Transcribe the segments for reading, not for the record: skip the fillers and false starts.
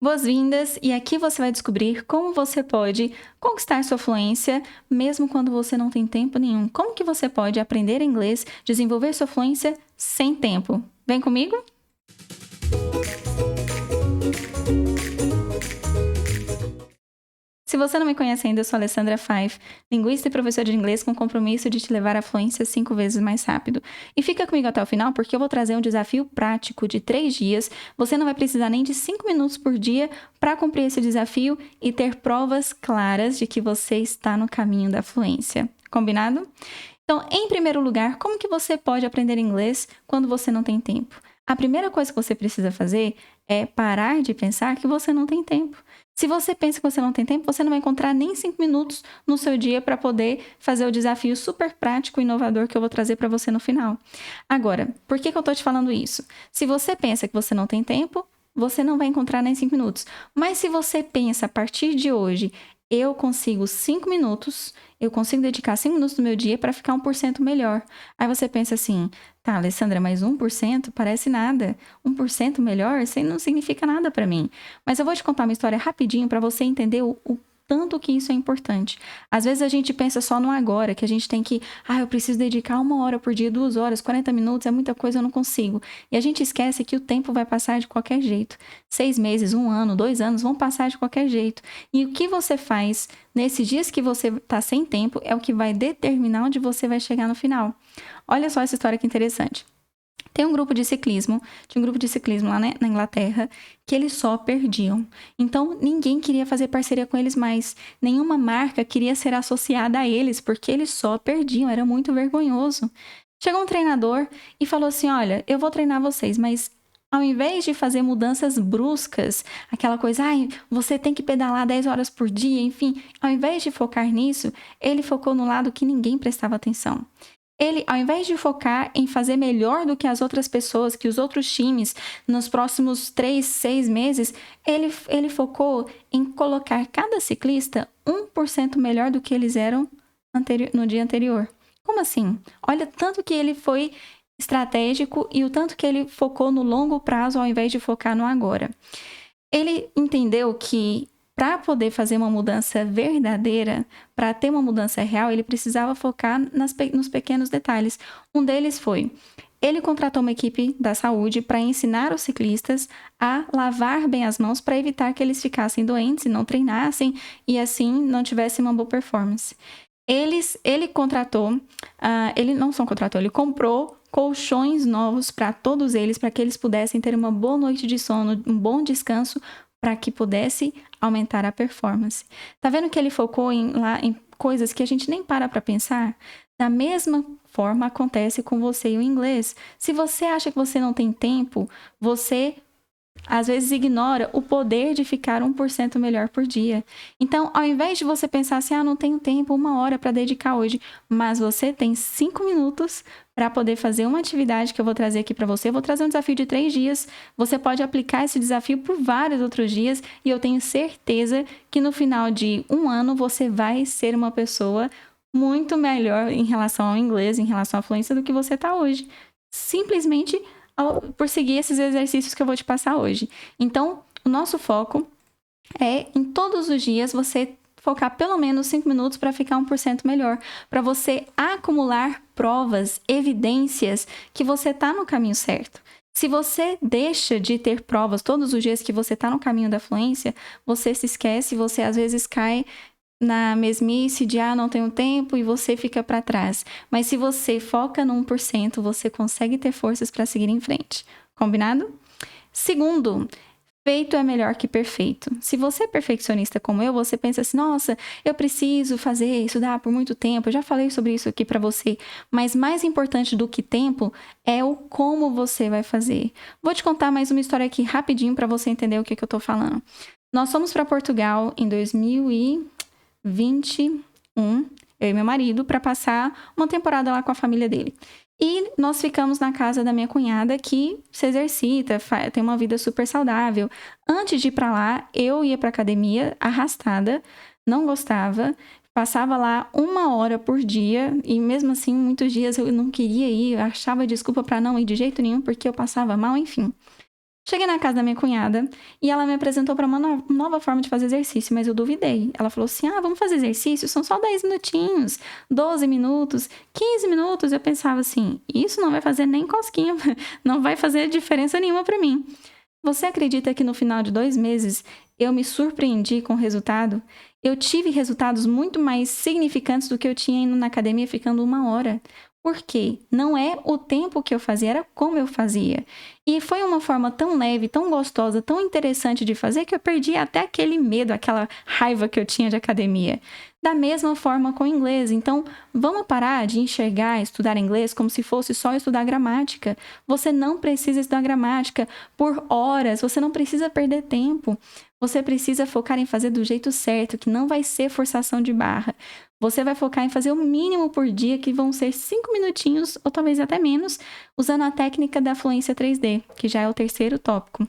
Boas-vindas! E aqui você vai descobrir como você pode conquistar sua fluência mesmo quando você não tem tempo nenhum. Como que você pode aprender inglês, desenvolver sua fluência sem tempo? Vem comigo? Se você não me conhece ainda, eu sou a Alessandra Five, linguista e professora de inglês com compromisso de te levar à fluência 5 vezes mais rápido. E fica comigo até o final porque eu vou trazer um desafio prático de 3 dias. Você não vai precisar nem de 5 minutos por dia para cumprir esse desafio e ter provas claras de que você está no caminho da fluência. Combinado? Então, em primeiro lugar, como que você pode aprender inglês quando você não tem tempo? A primeira coisa que você precisa fazer é parar de pensar que você não tem tempo. Se você pensa que você não tem tempo, você não vai encontrar nem 5 minutos no seu dia para poder fazer o desafio super prático e inovador que eu vou trazer para você no final. Agora, por que eu estou te falando isso? Se você pensa que você não tem tempo, você não vai encontrar nem 5 minutos. Mas se você pensa a partir de hoje, eu consigo 5 minutos, eu consigo dedicar 5 minutos do meu dia para ficar 1% melhor. Aí você pensa assim, tá, Alessandra, mas 1% parece nada. 1% melhor, isso não significa nada para mim. Mas eu vou te contar uma história rapidinho para você entender o tanto que isso é importante. Às vezes a gente pensa só no agora, que a gente tem que, eu preciso dedicar 1 hora por dia, 2 horas, 40 minutos, é muita coisa, eu não consigo. E a gente esquece que o tempo vai passar de qualquer jeito. 6 meses, 1 ano, 2 anos vão passar de qualquer jeito. E o que você faz nesses dias que você está sem tempo é o que vai determinar onde você vai chegar no final. Olha só essa história que interessante. Tinha um grupo de ciclismo lá na Inglaterra, que eles só perdiam. Então, ninguém queria fazer parceria com eles mais. Nenhuma marca queria ser associada a eles, porque eles só perdiam. Era muito vergonhoso. Chegou um treinador e falou assim, olha, eu vou treinar vocês, mas ao invés de fazer mudanças bruscas, aquela coisa, você tem que pedalar 10 horas por dia, enfim, ao invés de focar nisso, ele focou no lado que ninguém prestava atenção. Ele, ao invés de focar em fazer melhor do que as outras pessoas, que os outros times, nos próximos 3, 6 meses, ele focou em colocar cada ciclista 1% melhor do que eles eram no dia anterior. Como assim? Olha tanto que ele foi estratégico e o tanto que ele focou no longo prazo ao invés de focar no agora. Ele entendeu que para poder fazer uma mudança verdadeira, para ter uma mudança real, ele precisava focar nos pequenos detalhes. Um deles foi, ele contratou uma equipe da saúde para ensinar os ciclistas a lavar bem as mãos para evitar que eles ficassem doentes e não treinassem e assim não tivessem uma boa performance. Ele comprou colchões novos para todos eles, para que eles pudessem ter uma boa noite de sono, um bom descanso, para que pudesse aumentar a performance. Tá vendo que ele focou em coisas que a gente nem para pensar? Da mesma forma acontece com você e o inglês. Se você acha que você não tem tempo, você às vezes ignora o poder de ficar 1% melhor por dia. Então, ao invés de você pensar assim, não tenho tempo, 1 hora para dedicar hoje, mas você tem 5 minutos para poder fazer uma atividade que eu vou trazer aqui para você. Eu vou trazer um desafio de 3 dias. Você pode aplicar esse desafio por vários outros dias e eu tenho certeza que no final de 1 ano você vai ser uma pessoa muito melhor em relação ao inglês, em relação à fluência do que você está hoje. Simplesmente por seguir esses exercícios que eu vou te passar hoje. Então, o nosso foco é, em todos os dias, você focar pelo menos 5 minutos para ficar 1% melhor, para você acumular provas, evidências que você está no caminho certo. Se você deixa de ter provas todos os dias que você está no caminho da fluência, você se esquece, você às vezes cai na mesmice de não tenho tempo e você fica para trás. Mas se você foca no 1%, você consegue ter forças para seguir em frente. Combinado? Segundo, feito é melhor que perfeito. Se você é perfeccionista como eu, você pensa assim, nossa, eu preciso estudar por muito tempo. Eu já falei sobre isso aqui para você. Mas mais importante do que tempo é o como você vai fazer. Vou te contar mais uma história aqui rapidinho para você entender o que eu tô falando. Nós fomos para Portugal em 2021, eu e meu marido, para passar uma temporada lá com a família dele. E nós ficamos na casa da minha cunhada, que se exercita, tem uma vida super saudável. Antes de ir para lá, eu ia para academia arrastada, não gostava, passava lá 1 hora por dia e mesmo assim, muitos dias eu não queria ir, eu achava desculpa para não ir de jeito nenhum porque eu passava mal, enfim. Cheguei na casa da minha cunhada e ela me apresentou para uma nova forma de fazer exercício, mas eu duvidei. Ela falou assim: ah, vamos fazer exercício? São só 10 minutinhos, 12 minutos, 15 minutos. Eu pensava assim: isso não vai fazer nem cosquinha, não vai fazer diferença nenhuma para mim. Você acredita que no final de 2 meses eu me surpreendi com o resultado? Eu tive resultados muito mais significantes do que eu tinha indo na academia ficando 1 hora. Por quê? Não é o tempo que eu fazia, era como eu fazia. E foi uma forma tão leve, tão gostosa, tão interessante de fazer que eu perdi até aquele medo, aquela raiva que eu tinha de academia. Da mesma forma com o inglês. Então, vamos parar de enxergar estudar inglês como se fosse só estudar gramática. Você não precisa estudar gramática por horas, você não precisa perder tempo. Você precisa focar em fazer do jeito certo, que não vai ser forçação de barra. Você vai focar em fazer o mínimo por dia, que vão ser 5 minutinhos, ou talvez até menos, usando a técnica da fluência 3D, que já é o terceiro tópico.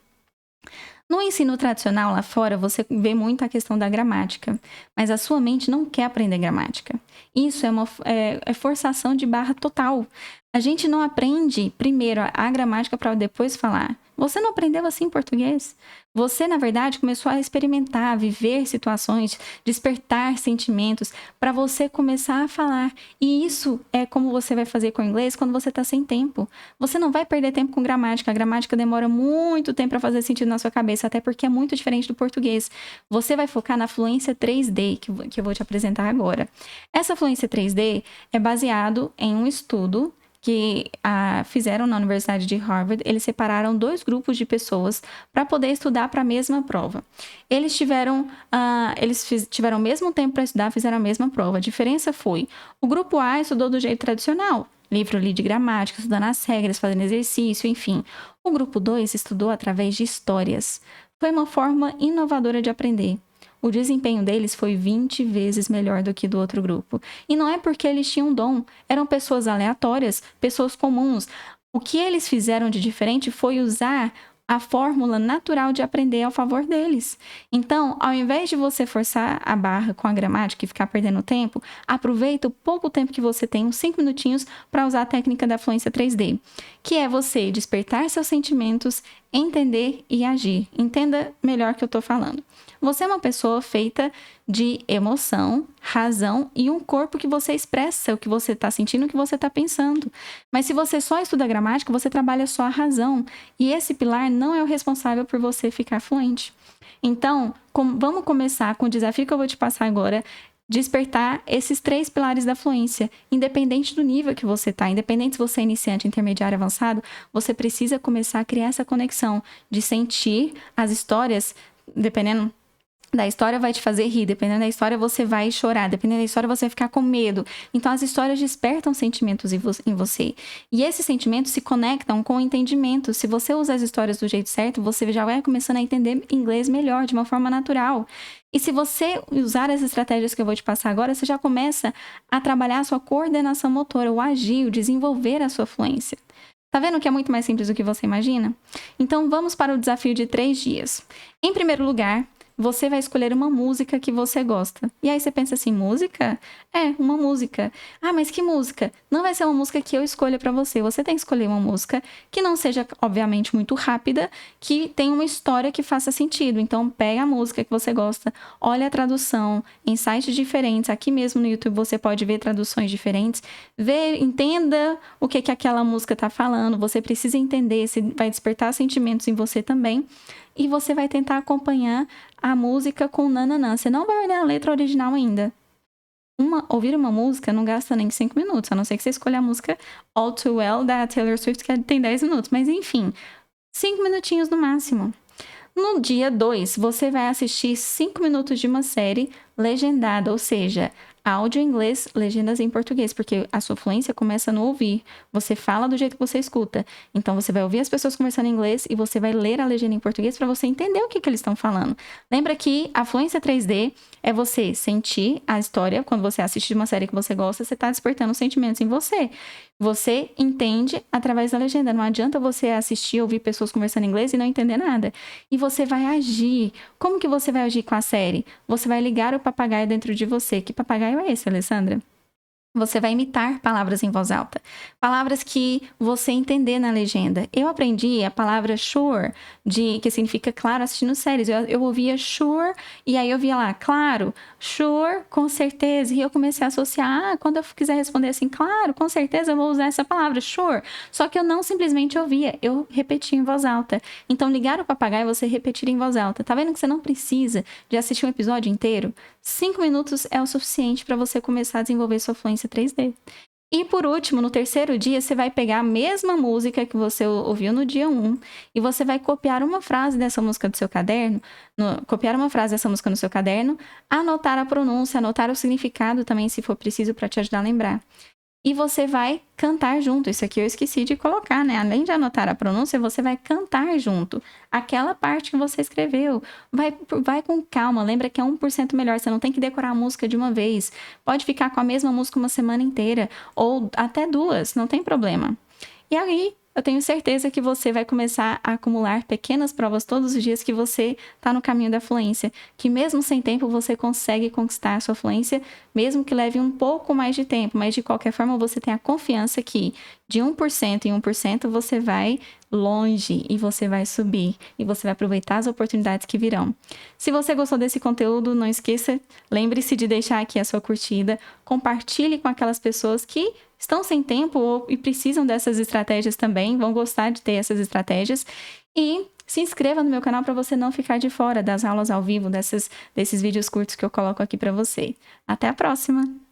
No ensino tradicional lá fora, você vê muito a questão da gramática, mas a sua mente não quer aprender gramática. Isso é forçação de barra total. A gente não aprende primeiro a gramática para depois falar. Você não aprendeu assim em português? Você, na verdade, começou a experimentar, viver situações, despertar sentimentos para você começar a falar. E isso é como você vai fazer com o inglês quando você está sem tempo. Você não vai perder tempo com gramática. A gramática demora muito tempo para fazer sentido na sua cabeça, até porque é muito diferente do português. Você vai focar na fluência 3D, que eu vou te apresentar agora. Essa fluência 3D é baseado em um estudo que fizeram na Universidade de Harvard. Eles separaram 2 grupos de pessoas para poder estudar para a mesma prova. Eles tiveram o mesmo tempo para estudar, fizeram a mesma prova. A diferença foi, o grupo A estudou do jeito tradicional, livro ali de gramática, estudando as regras, fazendo exercício, enfim. O grupo 2 estudou através de histórias. Foi uma forma inovadora de aprender. O desempenho deles foi 20 vezes melhor do que do outro grupo. E não é porque eles tinham dom, eram pessoas aleatórias, pessoas comuns. O que eles fizeram de diferente foi usar a fórmula natural de aprender ao favor deles. Então, ao invés de você forçar a barra com a gramática e ficar perdendo tempo, aproveita o pouco tempo que você tem, uns 5 minutinhos, para usar a técnica da fluência 3D, que é você despertar seus sentimentos, entender e agir. Entenda melhor o que eu estou falando. Você é uma pessoa feita de emoção, razão e um corpo que você expressa o que você está sentindo, o que você está pensando. Mas se você só estuda gramática, você trabalha só a razão. E esse pilar não é o responsável por você ficar fluente. Então, vamos começar com o desafio que eu vou te passar agora, despertar esses 3 pilares da fluência. Independente do nível que você está, independente se você é iniciante, intermediário, avançado, você precisa começar a criar essa conexão de sentir as histórias, dependendo da história vai te fazer rir, dependendo da história você vai chorar, dependendo da história você vai ficar com medo. Então as histórias despertam sentimentos em você. E esses sentimentos se conectam com o entendimento. Se você usa as histórias do jeito certo, você já vai começando a entender inglês melhor, de uma forma natural. E se você usar as estratégias que eu vou te passar agora, você já começa a trabalhar a sua coordenação motora, o agir, o desenvolver a sua fluência. Tá vendo que é muito mais simples do que você imagina? Então vamos para o desafio de 3 dias. Em primeiro lugar, você vai escolher uma música que você gosta. E aí você pensa assim, música? É, uma música. Ah, mas que música? Não vai ser uma música que eu escolha pra você. Você tem que escolher uma música que não seja, obviamente, muito rápida, que tenha uma história que faça sentido. Então, pega a música que você gosta, olha a tradução em sites diferentes. Aqui mesmo no YouTube você pode ver traduções diferentes. Entenda o que aquela música tá falando. Você precisa entender se vai despertar sentimentos em você também. E você vai tentar acompanhar a música com nananã. Você não vai olhar a letra original ainda. Ouvir uma música não gasta nem 5 minutos, a não ser que você escolha a música All Too Well, da Taylor Swift, que tem 10 minutos. Mas enfim, 5 minutinhos no máximo. No dia 2, você vai assistir 5 minutos de uma série legendada, ou seja, áudio em inglês, legendas em português, porque a sua fluência começa no ouvir. Você fala do jeito que você escuta. Então, você vai ouvir as pessoas conversando em inglês e você vai ler a legenda em português para você entender o que eles estão falando. Lembra que a fluência 3D é você sentir a história. Quando você assiste uma série que você gosta, você está despertando sentimentos em você. Você entende através da legenda. Não adianta você assistir, ouvir pessoas conversando em inglês e não entender nada. E você vai agir. Como que você vai agir com a série? Você vai ligar o papagaio dentro de você. Que papagaio é esse, Alessandra? Você vai imitar palavras em voz alta. Palavras que você entender na legenda. Eu aprendi a palavra sure, que significa claro, assistindo séries. Eu ouvia sure, e aí eu via lá, claro, sure, com certeza. E eu comecei a associar, quando eu quiser responder assim, claro, com certeza, eu vou usar essa palavra, sure. Só que eu não simplesmente ouvia, eu repetia em voz alta. Então, ligar o papagaio é você repetir em voz alta. Tá vendo que você não precisa de assistir um episódio inteiro? 5 minutos é o suficiente para você começar a desenvolver sua fluência 3D. E por último, no terceiro dia, você vai pegar a mesma música que você ouviu no dia 1 e você vai copiar uma frase dessa música do seu caderno, no seu caderno, anotar a pronúncia, anotar o significado também, se for preciso, para te ajudar a lembrar. E você vai cantar junto. Isso aqui eu esqueci de colocar, né? Além de anotar a pronúncia, você vai cantar junto aquela parte que você escreveu. Vai com calma. Lembra que é 1% melhor. Você não tem que decorar a música de uma vez. Pode ficar com a mesma música uma semana inteira. Ou até 2, não tem problema. E aí, eu tenho certeza que você vai começar a acumular pequenas provas todos os dias que você está no caminho da fluência. Que mesmo sem tempo, você consegue conquistar a sua fluência, mesmo que leve um pouco mais de tempo. Mas, de qualquer forma, você tem a confiança que de 1% em 1% você vai longe e você vai subir. E você vai aproveitar as oportunidades que virão. Se você gostou desse conteúdo, não esqueça, lembre-se de deixar aqui a sua curtida. Compartilhe com aquelas pessoas que estão sem tempo e precisam dessas estratégias também, vão gostar de ter essas estratégias. E se inscreva no meu canal para você não ficar de fora das aulas ao vivo, desses vídeos curtos que eu coloco aqui para você. Até a próxima!